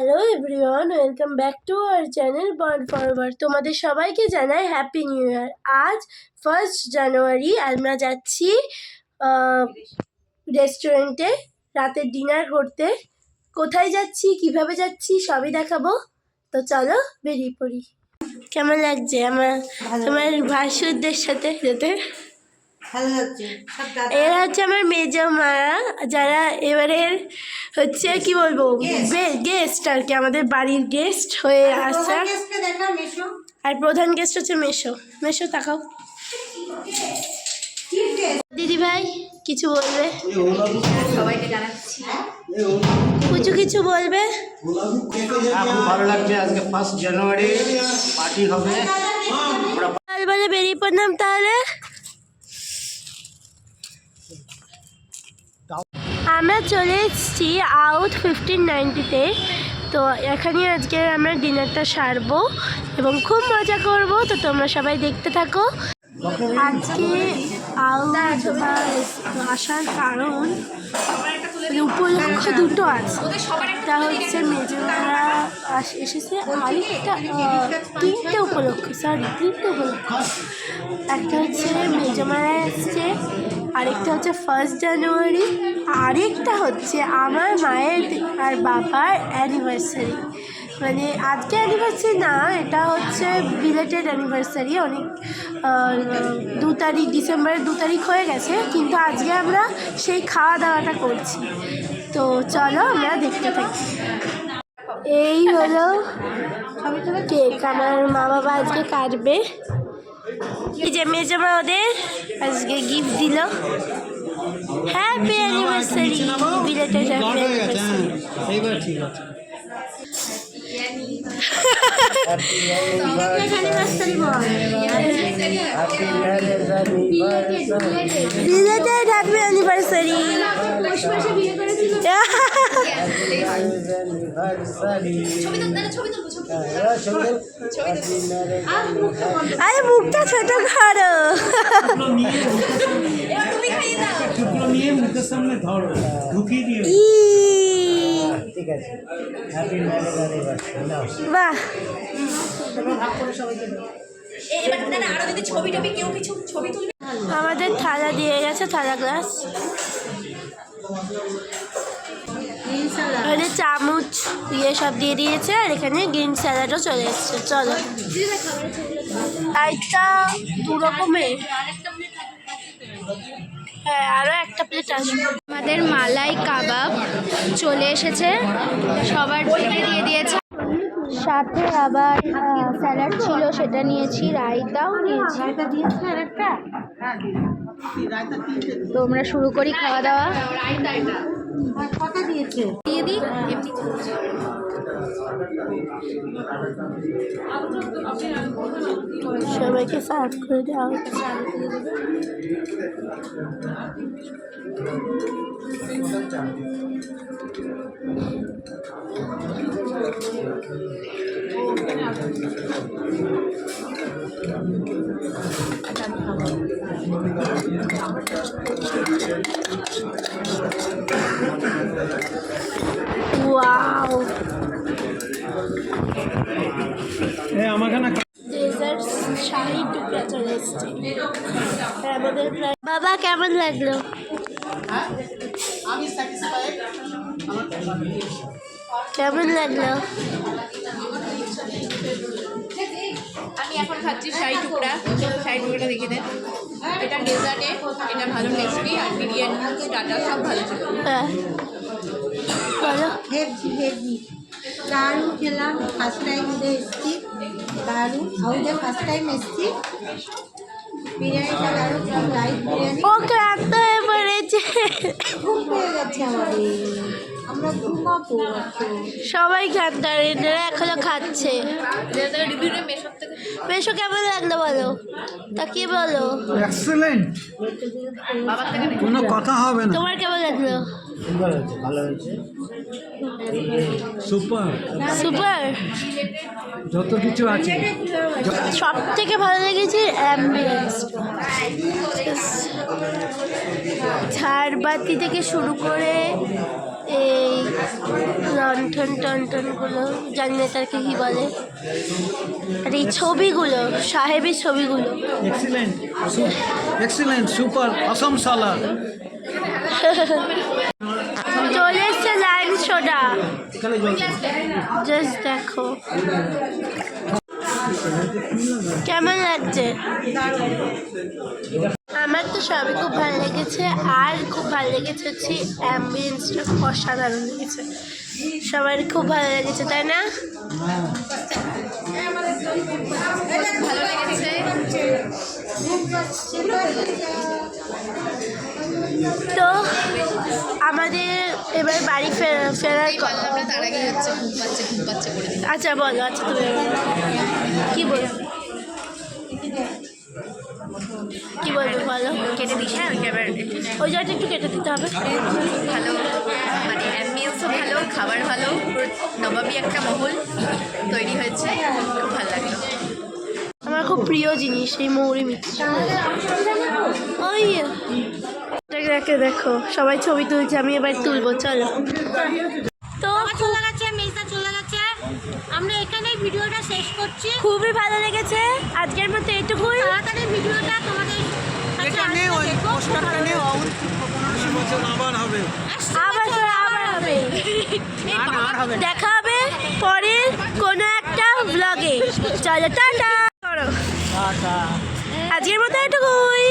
Hello everyone, welcome back to our channel born forward. তোমাদের সবাইকে জানাই হ্যাপি নিউ ইয়ার। আজ 1 জানুয়ারি আমরা যাচ্ছি রেস্টুরেন্টে রাতের ডিনার করতে। কোথায় যাচ্ছি, কিভাবে যাচ্ছি সবই দেখাবো। তো চলো বেরিয়ে পড়ি। কেমন লাগছে তোমার ভাসুরদের সাথে যেতে? এরা হচ্ছে আমার মেজ মারা, যারা এবারের হচ্ছে কি বলবো গেস্ট আর কি, আমাদের বাড়ির গেস্ট হয়ে আসছে। আর প্রধান গেস্ট হচ্ছে মেশো। মেশো তাকাও। দিদি ভাই কিছু বলবে? সবাইকে জানাচ্ছি কিছু বলবে? খুব ভালো লাগছে, আজকে 1 জানুয়ারি পার্টি হবে। বলে বেরিয়ে পড়লাম তাহলে। আমরা চলে এসেছি আউট 1590-তে। তো এখানে আজকে আমরা ডিনারটা সারবো এবং খুব মজা করব। তো তোমরা সবাই দেখতে থাকো। আজকে আউট আসার কারণ উপলক্ষ দুটো আছে। একটা হচ্ছে মেজমারা এসেছে, আরেকটা তিনটে উপলক্ষ। একটা হচ্ছে মেজমারা এসছে, আরেকটা হচ্ছে 1 জানুয়ারি, আরেকটা হচ্ছে আমার মায়ের আর বাবার অ্যানিভার্সারি। মানে আজকে অ্যানিভার্সারি না, এটা হচ্ছে বিলেটেড অ্যানিভার্সারি। অনেক 2 তারিখ, ডিসেম্বরের 2 তারিখ হয়ে গেছে, কিন্তু আজকে আমরা সেই খাওয়া দাওয়াটা করছি। তো চলো আমরা দেখতে থাকি। এই হলো কেক, আমার মা বাবা আজকে কাটবে। এই যে মেজমা ওদের আজকে গিফট দিল। Happy anniversary, belated happy anniversary. এইবার ঠিক আছে। Belated happy anniversary. আরে মুখটা ছোট করো। মুখের সামনে ধরো, ঢুকিয়ে দিও। ঠিক আছে, হ্যাপি ম্যারেজ অ্যানিভার্সারি। বাহ, আমাদের থালা দিয়ে গেছে, থালা গ্লাস, এখানে চামচ দিয়ে সব দিয়ে দিয়েছে, আর এখানে গ্রিন স্যালাডও চলে এসছে। চলো, একটা 2 রকমের, হ্যাঁ আরও একটা প্লেট আসবে। আমাদের মালাই কাবাব চলে এসেছে, সবার প্লেটে দিয়ে দিয়েছে। সাথে আবার স্যালাড ছিল, সেটা নিয়েছি, রায়তাও নিয়েছি। তো আমরা শুরু করি খাওয়া দাওয়া। দিয়ে দিই, এমনি সবাইকে সার্ভ করে দেওয়া হচ্ছে। ওয়াও, ডেজার্ট শাহি টুকরা চলে এসছে আমাদের। বাবা কেমন লাগলো? কেমন লাগলো? আমি এখন খাচ্ছি শাহি টুকরা। শাহি টুকরাটা দেখে দেন। এটা ডেজার্টে, এটা ভালো টেস্টি, আর বিরিয়ানি স্টার্টার সব ভালো ছিল। হ্যাঁ বলো। হেভি দারুণ খেলাম। ফার্স্ট টাইম ওদের এসেছি, দারুণ। ওদের ফার্স্ট টাইম এসেছি। বিরিয়ানিটা দারুণ, লাইট বিরিয়ানি। ও ক্লান্ত হয়ে পড়েছে, ঘুম পেয়ে গেছে আমাদের, আমরা ঘুমাবো। সবাই খাচ্ছে, এখনো খাচ্ছে। বেশো কেমন লাগলো বলো, তা কি বলো? এক্সেলেন্ট, কোনো কথা হবে না। তোমার কেমন লাগলো? সুন্দর হয়েছে, ভালো হয়েছে, সুপার সুপার। যত কিছু আছে। সব থেকে ভালো লেগেছে অ্যাম্বিয়েন্স, ঝাড়বাতি থেকে শুরু করে এই লন্ঠন টন টন টনগুলো, জানি না তাকে কী বলে। আর এই ছবিগুলো, সাহেবের ছবিগুলো, এক্সিলেন্ট, সুপার, অসম সালা। চলে এসছে লাইম সোডা, জাস্ট দেখো কেমন লাগছে। আমার তো সবই খুব ভালো লেগেছে, আর খুব ভালো লেগেছে হচ্ছে অ্যাম্বিয়েন্সটা অসাধারণ লেগেছে, সবার খুব ভালো লেগেছে, তাই না? ভালো লেগেছে। তো আমাদের এবার বাড়ি ফেরার আমরা তার আগে হচ্ছে ঘুম পাচ্ছে করে দিলাম। আচ্ছা বলো, আচ্ছা তুমি কি বলো, কি বলবে বলো। কেটে দিস, হ্যাঁ ওইটা এবার ওই জায়গাটা একটু কেটে দিতে হবে। ভালো, মানে অ্যাম্বিয়েন্সও ভালো, খাবার ভালো, পুরো নবাবী একটা মহল তৈরি হয়েছে, খুব ভালো লাগলো। আমার খুব প্রিয় জিনিস এই মৌরি মিষ্টি। ওই এটাকে দেখো, সবাই ছবি তুলছে, আমি এবার তুলবো, চলো। তো চলে গেছে, মেজদা চলে গেছে, আমরা এখানেই ভিডিওটা শেষ করছি। খুবই ভালো লেগেছে, আজকের মতো এটুকুই। তাড়াতাড়ি ভিডিওটা তোমাদের কাছে আসবে, দেখো। আবার হবে। দেখা হবে পরের কোনো একটা ব্লগে। চলো টাটা করো, আজকের মতো এটুকুই।